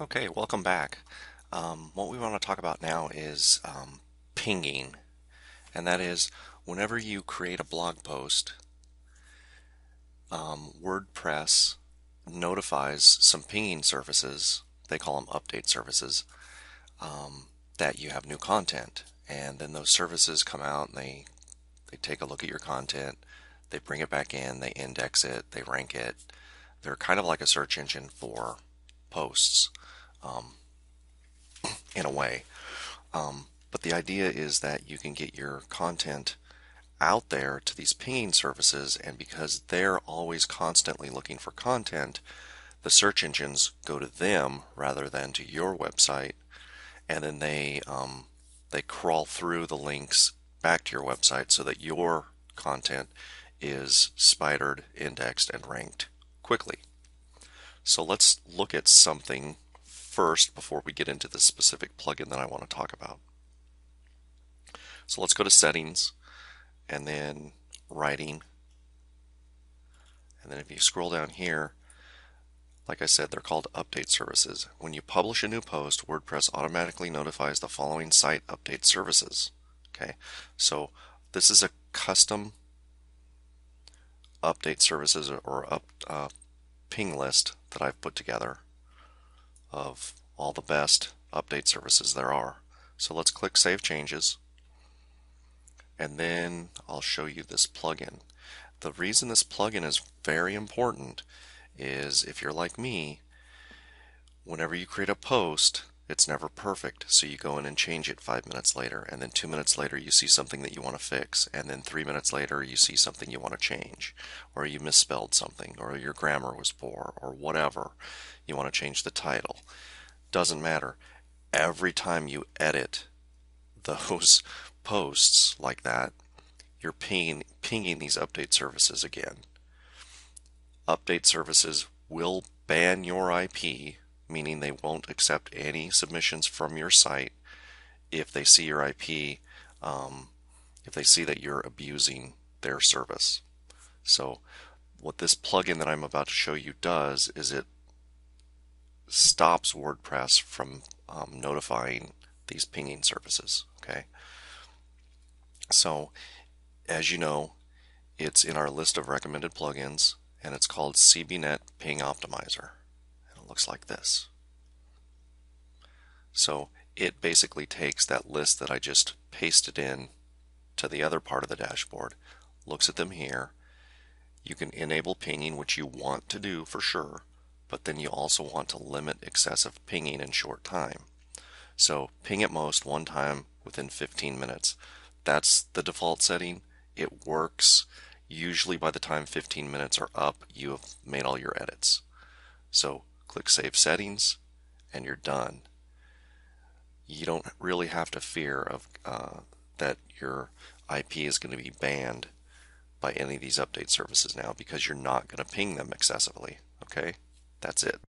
Okay, welcome back. What we want to talk about now is pinging, and that is whenever you create a blog post, WordPress notifies some pinging services, they call them update services, that you have new content. And then those services come out and they take a look at your content, they bring it back in, they index it, they rank it. They're kind of like a search engine for posts in a way. But the idea is that you can get your content out there to these pinging services, and because they're always constantly looking for content, the search engines go to them rather than to your website, and then they crawl through the links back to your website so that your content is spidered, indexed, and ranked quickly. So let's look at something first before we get into the specific plugin that I want to talk about. So let's go to settings and then writing. And then if you scroll down here, like I said, they're called update services. When you publish a new post, WordPress automatically notifies the following site update services. Okay, so this is a custom update services or ping list that I've put together of all the best update services there are. So let's click Save Changes, and then I'll show you this plugin. The reason this plugin is very important is if you're like me, whenever you create a post, it's never perfect. So you go in and change it 5 minutes later, and then 2 minutes later you see something that you want to fix, and then 3 minutes later you see something you want to change, or you misspelled something, or your grammar was poor, or whatever. You want to change the title. Doesn't matter. Every time you edit those posts like that, you're pinging these update services again. Update services will ban your IP, meaning they won't accept any submissions from your site if they see your IP, if they see that you're abusing their service. So what this plugin that I'm about to show you does is it stops WordPress from notifying these pinging services. Okay, so as you know, it's in our list of recommended plugins, and it's called CBNet Ping Optimizer. And it looks like this. So it basically takes that list that I just pasted in to the other part of the dashboard, looks at them here. You can enable pinging, which you want to do for sure, but then you also want to limit excessive pinging in short time. So ping at most one time within 15 minutes. That's the default setting. It works. Usually by the time 15 minutes are up, you have made all your edits. So click Save Settings, and you're done. You don't really have to fear of that your IP is going to be banned by any of these update services now, because you're not going to ping them excessively. Okay, that's it.